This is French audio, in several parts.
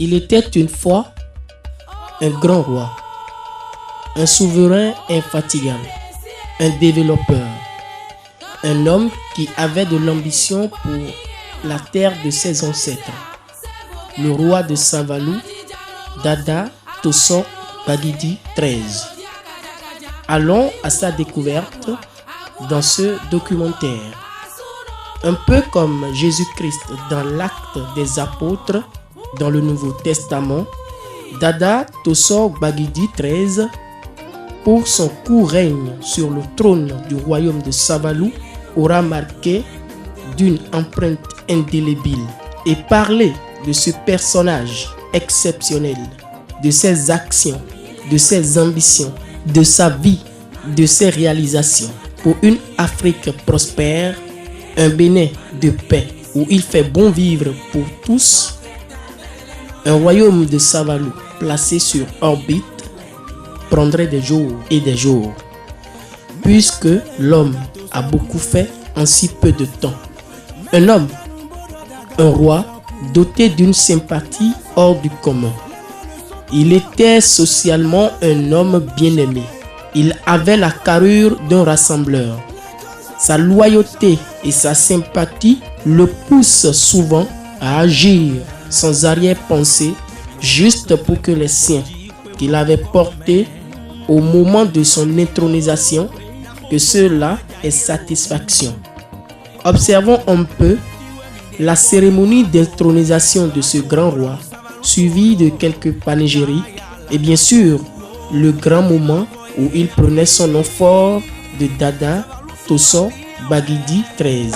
Il était une fois un grand roi, un souverain infatigable, un développeur, un homme qui avait de l'ambition pour la terre de ses ancêtres. Le roi de Saint-Valou, Dada Tosso Bagidi XIII. Allons à sa découverte dans ce documentaire. Un peu comme Jésus-Christ dans l'Acte des Apôtres dans le Nouveau Testament, Dada Tosso Bagidi XIII, pour son court règne sur le trône du royaume de Saint-Valou, aura marqué d'une empreinte indélébile. Et parler de ce personnage exceptionnel, de ses actions, de ses ambitions, de sa vie, de ses réalisations, pour une Afrique prospère, un Bénin de paix où il fait bon vivre pour tous, un royaume de Saint-Valou placé sur orbite prendrait des jours et des jours, puisque l'homme a beaucoup fait en si peu de temps. Un homme, un roi doté d'une sympathie hors du commun. Il était socialement un homme bien-aimé. Il avait la carrure d'un rassembleur. Sa loyauté et sa sympathie le poussent souvent à agir sans arrière-pensée, juste pour que les siens qu'il avait portés au moment de son intronisation, que cela ait satisfaction. Observons un peu la cérémonie d'intronisation de ce grand roi, suivie de quelques panégyriques et bien sûr le grand moment où il prenait son nom fort de Dada Tosso Bagidi XIII.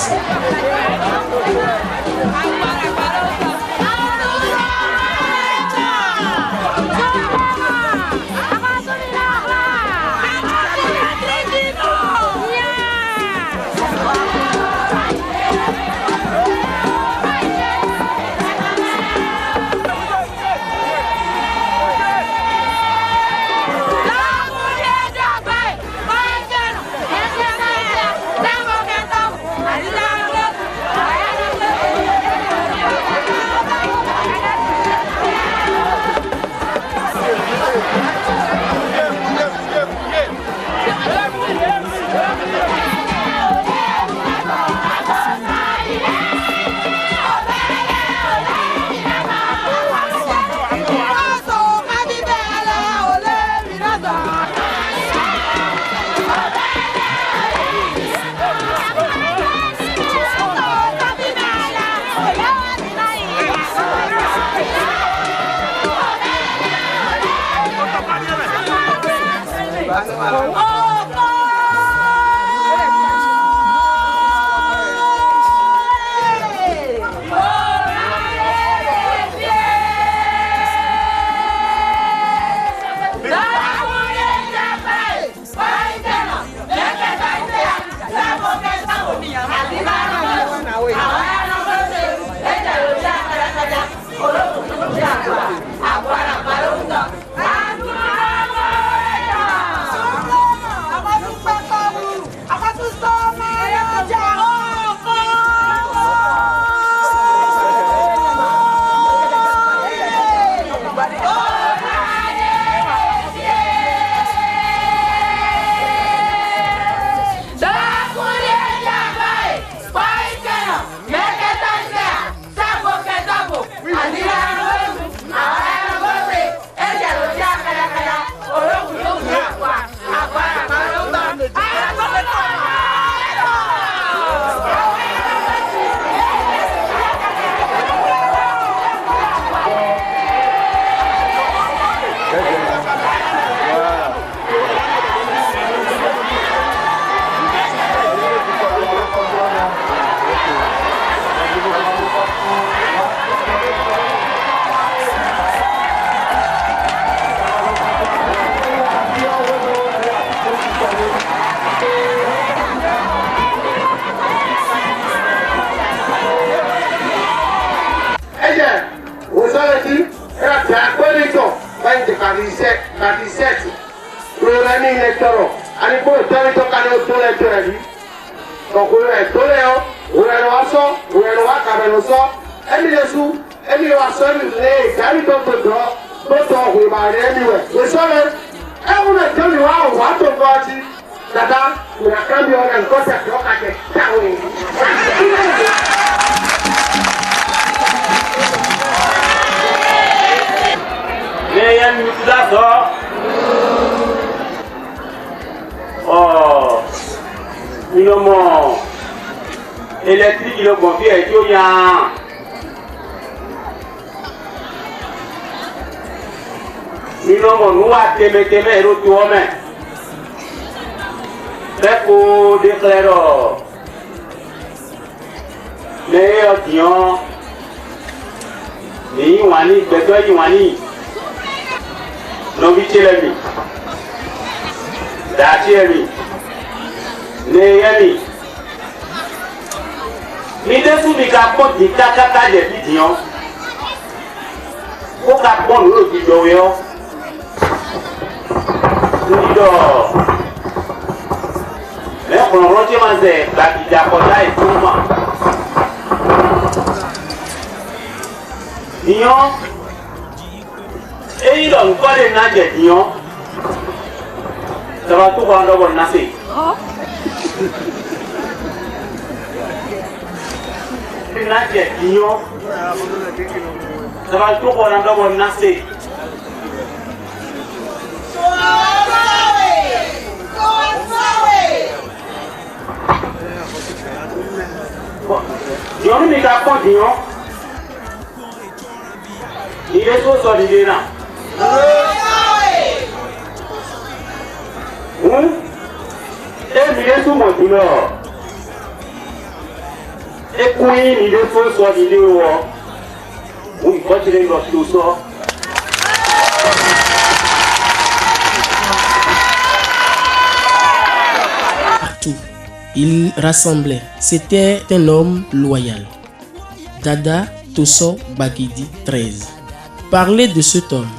Anyone sending late, carry them to draw, don't talk with my anywhere. We saw it. Everyone tell you how what to watch it. That we are coming on and got a clock at the town. Oh, il électrique, il est confié à Joya. Il nous a témé retour. Très pour déclarer. Mais Dion, ni Wani, Beto Wani, Novichemi, Dachemi, Neyemi. Mi desu mi ka pon di kaka je Dion. Ko ka pon lo di do yo. Ni do. Mais on rote manze la di da ko dai tuma. Dion. E ilo nkole na je Dion. Ça va tout rendre bon nasi. Na je Dion. Ça va tout rendre bon nasi. Dion mi ka pon Dion. Il est so solide là. Et mi est sous mon dino. Et puis il est so solide wo. Oui, quand il est dans tout ça. Partout, il rassemblait. C'était un homme loyal. Dada Tosso Bagidi 13. Parler de cet homme,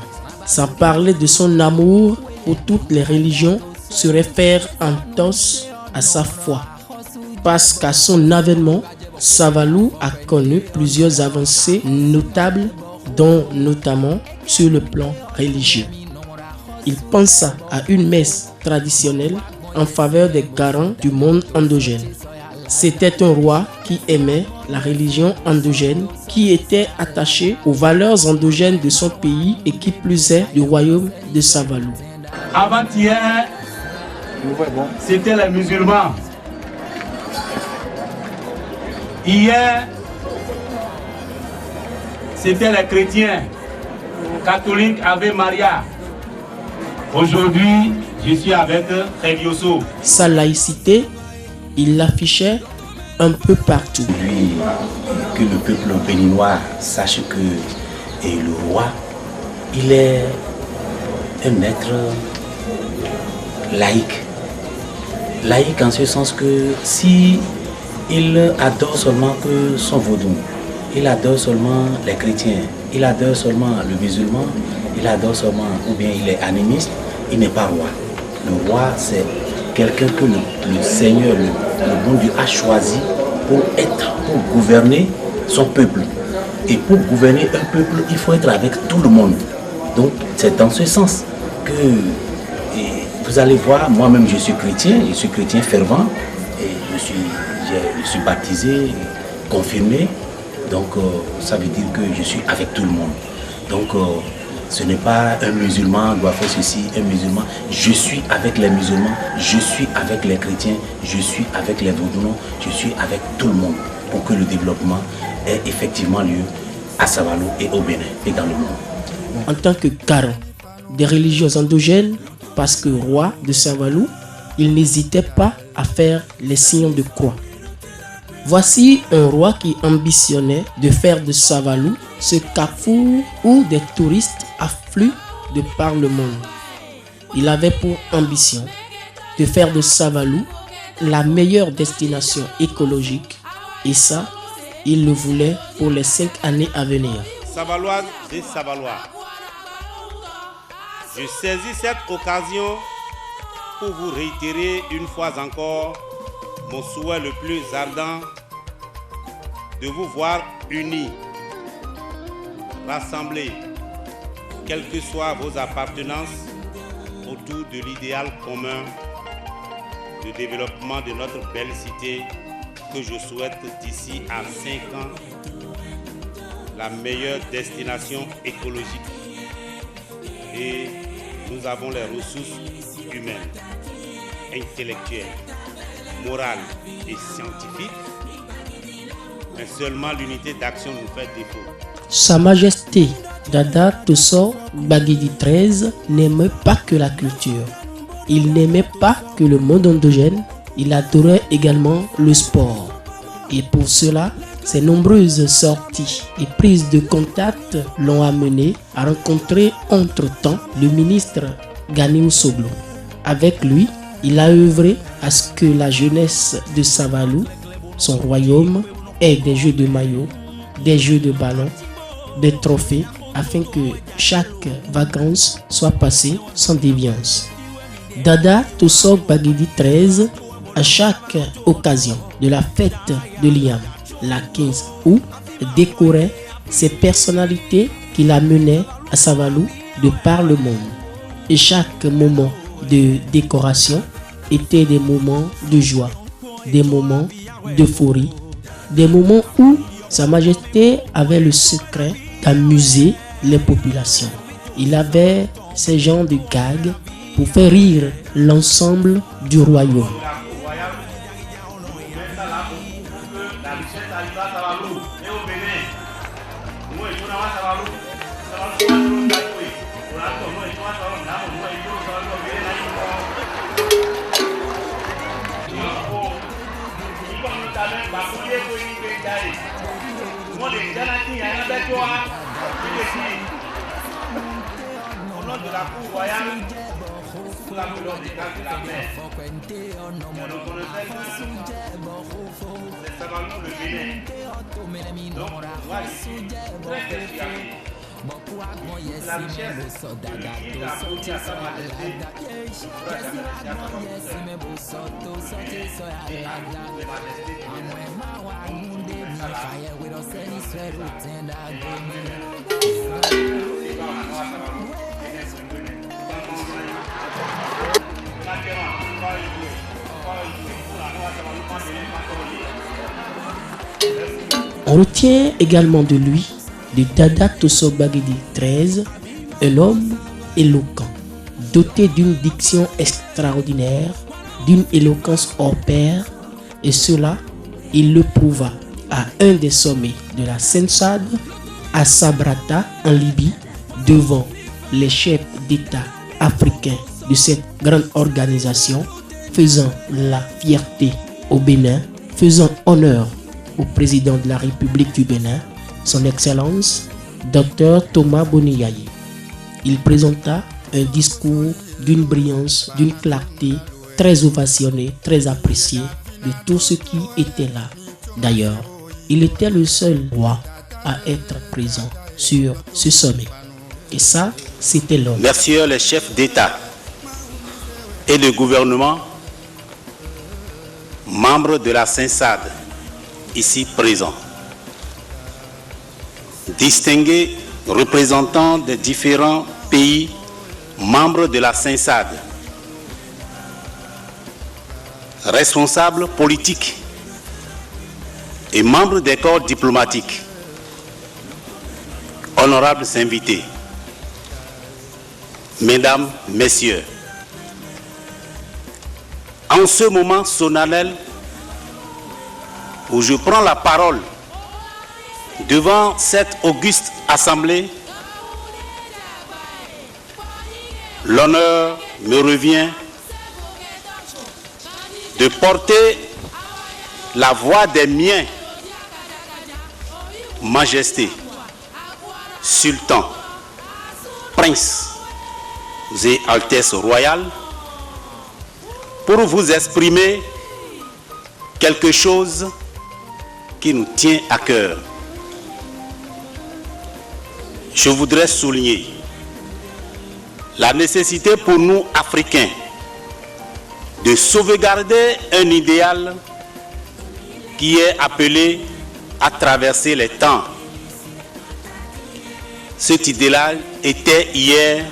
sans parler de son amour pour toutes les religions, serait faire un toast à sa foi. Parce qu'à son avènement, Savalou a connu plusieurs avancées notables, dont notamment sur le plan religieux. Il pensa à une messe traditionnelle en faveur des garants du monde endogène. C'était un roi qui aimait la religion endogène, qui était attaché aux valeurs endogènes de son pays et qui plus est du royaume de Savalou. Avant-hier, c'était les musulmans. Hier, c'était les chrétiens. Catholiques avec Maria. Aujourd'hui, je suis avec Revioso. Sa laïcité, il l'affichait un peu partout. Lui, que le peuple béninois sache que le roi, il est un être laïque. Laïque en ce sens que si il adore seulement que son vaudou, il adore seulement les chrétiens, il adore seulement le musulman, il adore seulement, ou bien il est animiste, il n'est pas roi. Le roi, c'est quelqu'un que le Seigneur, le bon Dieu a choisi pour gouverner son peuple. Et pour gouverner un peuple, il faut être avec tout le monde. Donc c'est dans ce sens que vous allez voir, moi-même je suis chrétien fervent, et je suis baptisé, confirmé, donc ça veut dire que je suis avec tout le monde. Donc ce n'est pas un musulman doit faire ceci, un musulman. Je suis avec les musulmans, je suis avec les chrétiens, je suis avec les vaudounos, je suis avec tout le monde pour que le développement ait effectivement lieu à Savalou et au Bénin et dans le monde. En tant que garant des religions endogènes, parce que roi de Savalou, il n'hésitait pas à faire les signes de croix. Voici un roi qui ambitionnait de faire de Savalou ce carrefour où des touristes affluent de par le monde. Il avait pour ambition de faire de Savalou la meilleure destination écologique, et ça, il le voulait pour les 5 années à venir. Savaloises et Savalois, je saisis cette occasion pour vous réitérer une fois encore mon souhait le plus ardent de vous voir unis rassemblés, quelles que soient vos appartenances, autour de l'idéal commun de développement de notre belle cité que je souhaite d'ici à 5 ans la meilleure destination écologique. Et nous avons les ressources humaines, intellectuelles, morales et scientifiques, mais seulement l'unité d'action nous fait défaut. Sa Majesté Dada Tosso Gbagidi XIII n'aimait pas que la culture. Il n'aimait pas que le monde endogène. Il adorait également le sport. Et pour cela, ses nombreuses sorties et prises de contact l'ont amené à rencontrer entre-temps le ministre Ganiou Soblo. Avec lui, il a œuvré à ce que la jeunesse de Savalou, son royaume, ait des jeux de maillot, des jeux de ballon, des trophées, afin que chaque vacances soit passée sans déviance. Dada Tosso Gbagidi XIII, à chaque occasion de la fête de l'Iam, la 15 août, décorait ces personnalités qui la menaient à Savalou de par le monde. Et chaque moment de décoration était des moments de joie, des moments d'euphorie, des moments où Sa Majesté avait le secret d'amuser les populations. Il avait ces genres de gags pour faire rire l'ensemble du royaume. Au nom de la cour royale, sous la couleur des cartes de la mer, on reconnaissait que c'est Savalou le Bénin. Donc, moi, je suis très persuadé. La richesse qui a apporté à Sa Majesté sera s'adresser à sa majesté et à toutes les majestés du On retient également de lui, de Dada Tosso Gbagidi XIII, un homme éloquent, doté d'une diction extraordinaire, d'une éloquence hors pair, et cela, il le prouva à un des sommets de la Sensad, à Sabrata, en Libye, devant les chefs d'État africains de cette grande organisation, faisant la fierté au Bénin, faisant honneur au président de la République du Bénin, son Excellence, Dr Thomas Boniyayi. Il présenta un discours d'une brillance, d'une clarté, très ovationné, très apprécié de tous ceux qui étaient là. D'ailleurs, il était le seul roi à être présent sur ce sommet. Et ça, c'était l'homme. Messieurs les chefs d'État et de gouvernement, membres de la Sensad, ici présents, distingués représentants des différents pays membres de la Sensad, responsables politiques et membres des corps diplomatiques, honorables invités, mesdames, messieurs, en ce moment solennel où je prends la parole devant cette auguste assemblée, l'honneur me revient de porter la voix des miens, Majesté, Sultan, Prince et Altesse royale, pour vous exprimer quelque chose qui nous tient à cœur. Je voudrais souligner la nécessité pour nous, Africains, de sauvegarder un idéal qui est appelé à traverser les temps. cet idéal était hier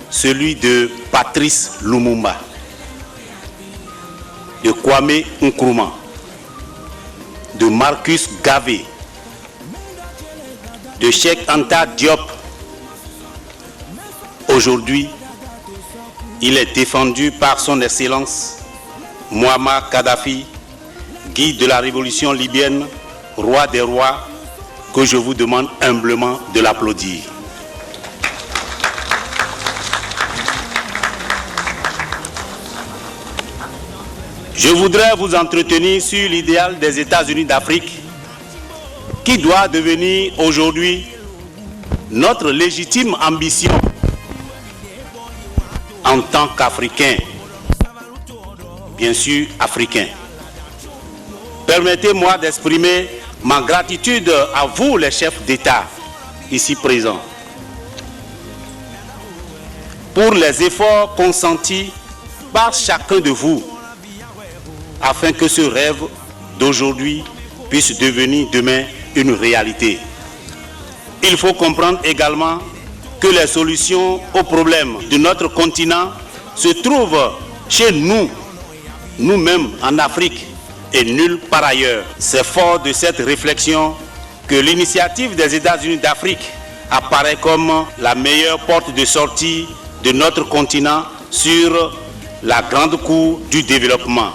celui de Patrice Lumumba, de Kwame Nkrumah, de Marcus Garvey, de Cheikh Anta Diop. Aujourd'hui, il est défendu par son Excellence Muammar Kadhafi, guide de la révolution libyenne, roi des rois, que je vous demande humblement de l'applaudir. Je voudrais vous entretenir sur l'idéal des États-Unis d'Afrique qui doit devenir aujourd'hui notre légitime ambition en tant qu'Africains, bien sûr Africains. Permettez-moi d'exprimer ma gratitude à vous, les chefs d'État ici présents, pour les efforts consentis par chacun de vous afin que ce rêve d'aujourd'hui puisse devenir demain une réalité. Il faut comprendre également que les solutions aux problèmes de notre continent se trouvent chez nous, nous-mêmes en Afrique et nulle part ailleurs. C'est fort de cette réflexion que l'initiative des États-Unis d'Afrique apparaît comme la meilleure porte de sortie de notre continent sur la grande cour du développement.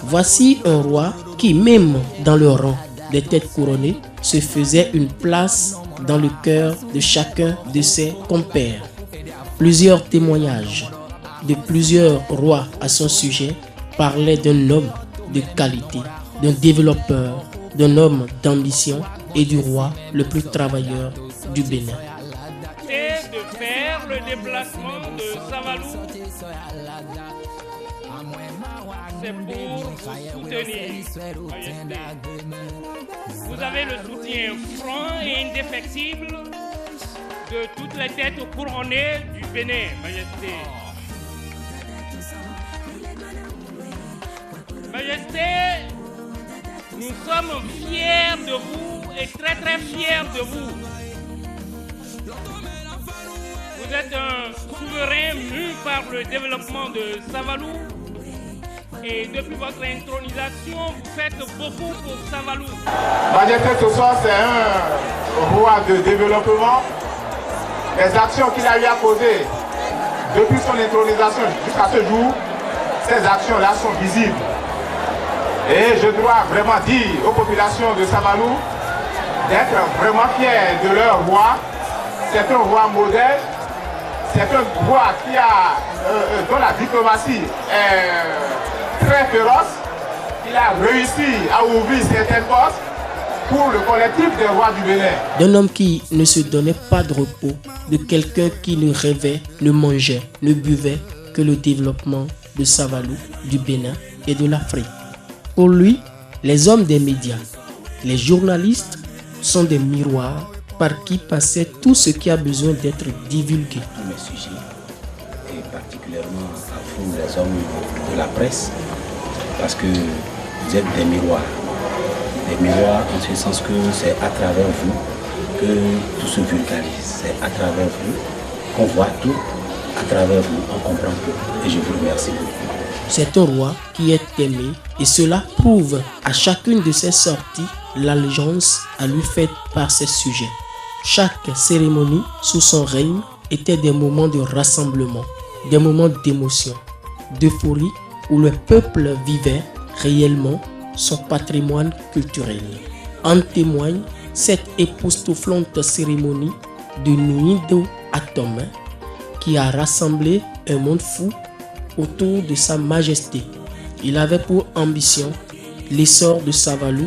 Voici un roi qui, même dans le rang des têtes couronnées, se faisait une place dans le cœur de chacun de ses compères. Plusieurs témoignages de plusieurs rois à son sujet parlaient d'un homme de qualité, d'un développeur, d'un homme d'ambition et du roi le plus travailleur du Bénin. C'est de faire le déplacement de Savalou. C'est pour soutenir. Vous avez le soutien franc et indéfectible de toutes les têtes couronnées du Bénin, Majesté. Majesté, nous sommes fiers de vous et très très fiers de vous. Vous êtes un souverain mu par le développement de Savalou. Et depuis votre intronisation, vous faites beaucoup pour Savalou. Majesté, ce soir, c'est un roi de développement. Les actions qu'il a eu à poser depuis son intronisation jusqu'à ce jour, ces actions-là sont visibles. Et je dois vraiment dire aux populations de Savalou d'être vraiment fiers de leur roi. C'est un roi modèle. C'est un roi qui a, dont la diplomatie est très féroce. Il a réussi à ouvrir certaines postes pour le collectif des rois du Bénin. D'un homme qui ne se donnait pas de repos, de quelqu'un qui ne rêvait, ne mangeait, ne buvait que le développement de Savalou, du Bénin et de l'Afrique. Pour lui, les hommes des médias, les journalistes sont des miroirs par qui passait tout ce qui a besoin d'être divulgué. Tous mes sujets, et particulièrement à vous les hommes de la presse, parce que vous êtes des miroirs. Des miroirs en ce sens que c'est à travers vous que tout se vulgarise. C'est à travers vous qu'on voit tout, à travers vous on comprend tout. Et je vous remercie beaucoup. C'est un roi qui est aimé et cela prouve à chacune de ses sorties l'allégeance à lui faite par ses sujets. Chaque cérémonie sous son règne était des moments de rassemblement, des moments d'émotion, d'euphorie où le peuple vivait réellement son patrimoine culturel. En témoigne cette époustouflante cérémonie de Nuit à Tomé qui a rassemblé un monde fou autour de sa majesté. Il avait pour ambition l'essor de Savalou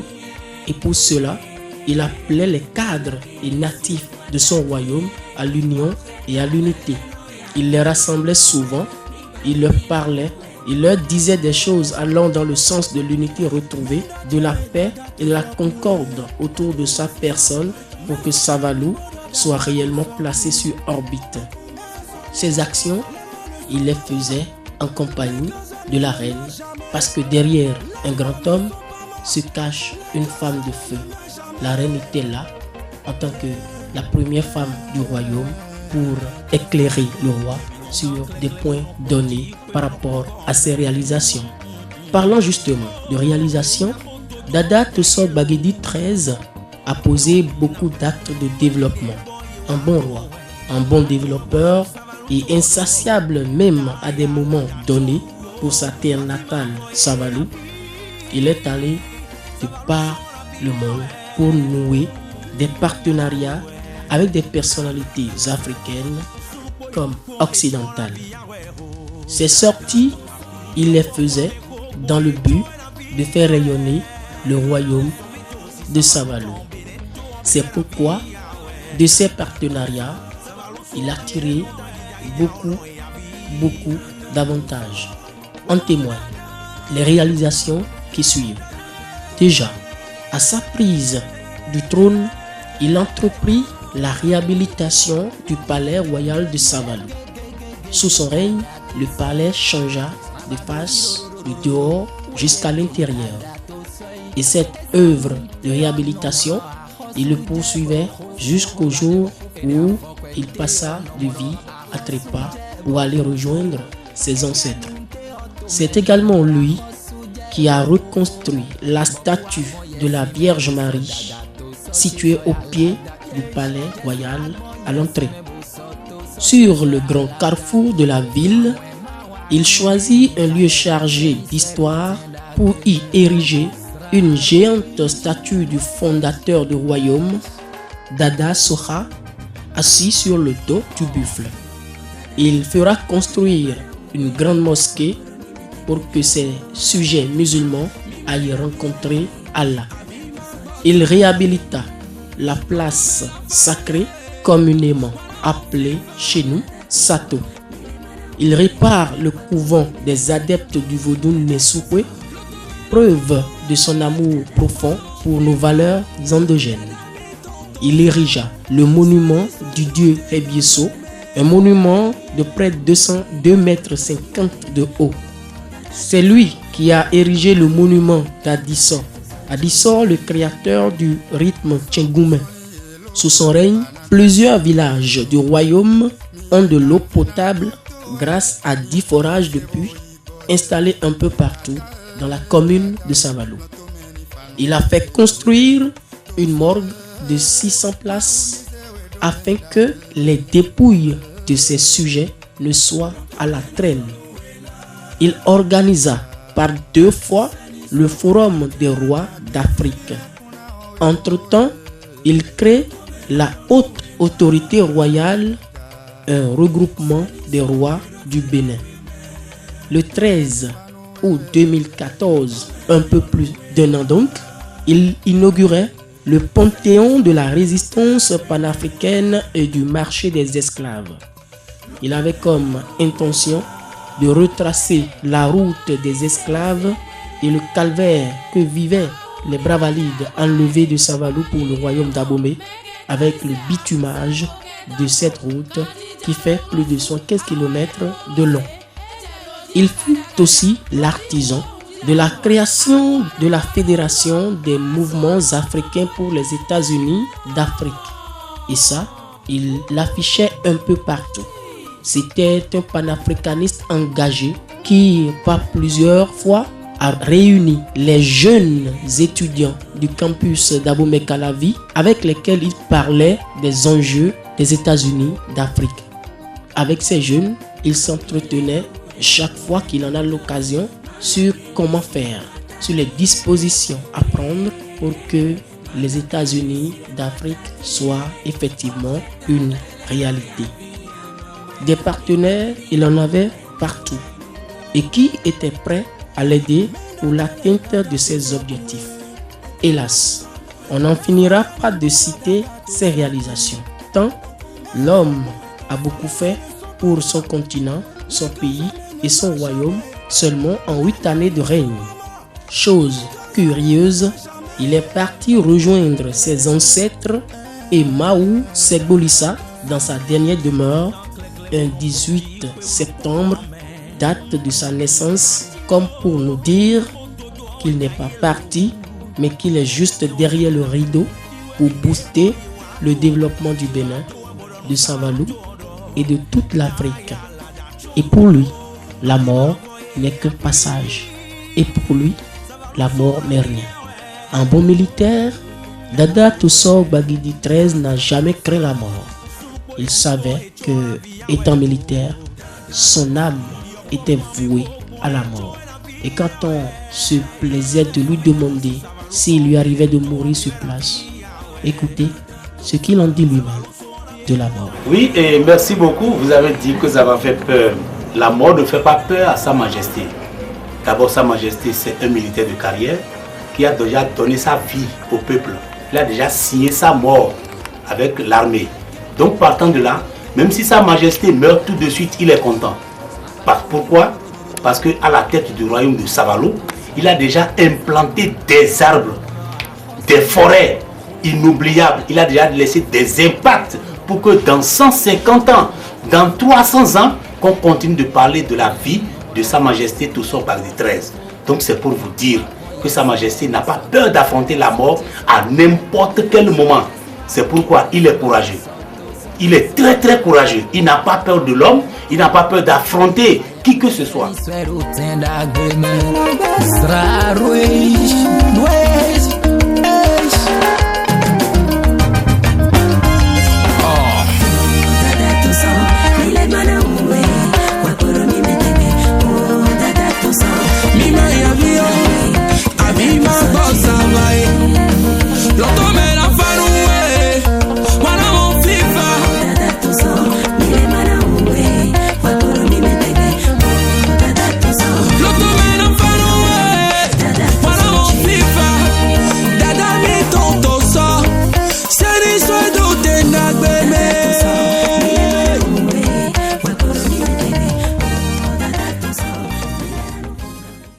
et pour cela, il appelait les cadres et natifs de son royaume à l'union et à l'unité. Il les rassemblait souvent, il leur parlait, il leur disait des choses allant dans le sens de l'unité retrouvée, de la paix et de la concorde autour de sa personne pour que Savalou soit réellement placé sur orbite. Ces actions, il les faisait en compagnie de la reine parce que derrière un grand homme se cache une femme de feu. La reine était là en tant que la première femme du royaume pour éclairer le roi sur des points donnés par rapport à ses réalisations. Parlant justement de réalisation, Dada Toussaint Baguedi XIII a posé beaucoup d'actes de développement. Un bon roi, un bon développeur et insatiable même à des moments donnés pour sa terre natale Savalou, il est allé de par le monde pour nouer des partenariats avec des personnalités africaines comme occidentales. Ces sorties, il les faisait dans le but de faire rayonner le royaume de Savalou. C'est pourquoi de ces partenariats, il a tiré beaucoup d'avantages. En témoignent les réalisations qui suivent. Déjà, à sa prise du trône, il entreprit la réhabilitation du palais royal de Savalou. Sous son règne, le palais changea de face du dehors jusqu'à l'intérieur. Et cette œuvre de réhabilitation, il le poursuivait jusqu'au jour où il passa de vie à trépas pour aller rejoindre ses ancêtres. C'est également lui qui a reconstruit la statue de la Vierge Marie située au pied du palais royal à l'entrée. Sur le grand carrefour de la ville, il choisit un lieu chargé d'histoire pour y ériger une géante statue du fondateur du royaume, Dada Soha, assis sur le dos du buffle. Il fera construire une grande mosquée pour que ses sujets musulmans aillent rencontrer Allah. Il réhabilita la place sacrée communément appelée chez nous Sato. Il répare le couvent des adeptes du vaudou Nesukwe, preuve de son amour profond pour nos valeurs endogènes. Il érigea le monument du dieu Ebieso, un monument de près de 2 mètres 50 de haut. C'est lui qui a érigé le monument d'Adissor. Adissor, le créateur du rythme Tchengoumé. Sous son règne, plusieurs villages du royaume ont de l'eau potable grâce à 10 forages de puits installés un peu partout dans la commune de Savalou. Il a fait construire une morgue de 600 places afin que les dépouilles de ses sujets ne soient à la traîne. Il organisa par 2 fois le Forum des rois d'Afrique. Entre-temps, il crée la Haute Autorité Royale, un regroupement des rois du Bénin. Le 13 août 2014, un peu plus d'1 an donc, il inaugurait le Panthéon de la résistance panafricaine et du marché des esclaves. Il avait comme intention de retracer la route des esclaves et le calvaire que vivaient les bravalides enlevés de Savalou pour le royaume d'Abomey avec le bitumage de cette route qui fait plus de 115 km de long. Il fut aussi l'artisan de la création de la Fédération des mouvements africains pour les États-Unis d'Afrique. Et ça, il l'affichait un peu partout. C'était un panafricaniste engagé qui, par plusieurs fois, a réuni les jeunes étudiants du campus d'Abomey-Calavi avec lesquels il parlait des enjeux des États-Unis d'Afrique. Avec ces jeunes, il s'entretenait chaque fois qu'il en a l'occasion sur comment faire, sur les dispositions à prendre pour que les États-Unis d'Afrique soient effectivement une réalité. Des partenaires, il en avait partout et qui étaient prêts à l'aider pour l'atteinte de ses objectifs. Hélas, on n'en finira pas de citer ses réalisations, tant l'homme a beaucoup fait pour son continent, son pays et son royaume seulement en 8 années de règne. Chose curieuse, il est parti rejoindre ses ancêtres et Maou Segbolissa dans sa dernière demeure un 18 septembre, date de sa naissance, comme pour nous dire qu'il n'est pas parti, mais qu'il est juste derrière le rideau pour booster le développement du Bénin, de Saint-Valou et de toute l'Afrique. Et pour lui, la mort n'est qu'un passage. Et pour lui, la mort n'est rien. Un bon militaire, Dada Toussaint Baguidi XIII n'a jamais craint la mort. Il savait que, étant militaire, son âme était vouée à la mort. Et quand on se plaisait de lui demander s'il lui arrivait de mourir sur place, écoutez ce qu'il en dit lui-même de la mort. Oui, et merci beaucoup. Vous avez dit que ça m'a fait peur. La mort ne fait pas peur à Sa Majesté. D'abord, Sa Majesté, c'est un militaire de carrière qui a déjà donné sa vie au peuple. Il a déjà signé sa mort avec l'armée. Donc, partant de là, même si Sa Majesté meurt tout de suite, il est content. Pourquoi? Parce qu'à la tête du royaume de Savalou, il a déjà implanté des arbres, des forêts inoubliables. Il a déjà laissé des impacts pour que dans 150 ans, dans 300 ans, qu'on continue de parler de la vie de Sa Majesté Toussaint Baguidi XIII. Donc c'est pour vous dire que Sa Majesté n'a pas peur d'affronter la mort à n'importe quel moment. C'est pourquoi il est courageux. Il est très très courageux. Il n'a pas peur de l'homme. Il n'a pas peur d'affronter qui que ce soit.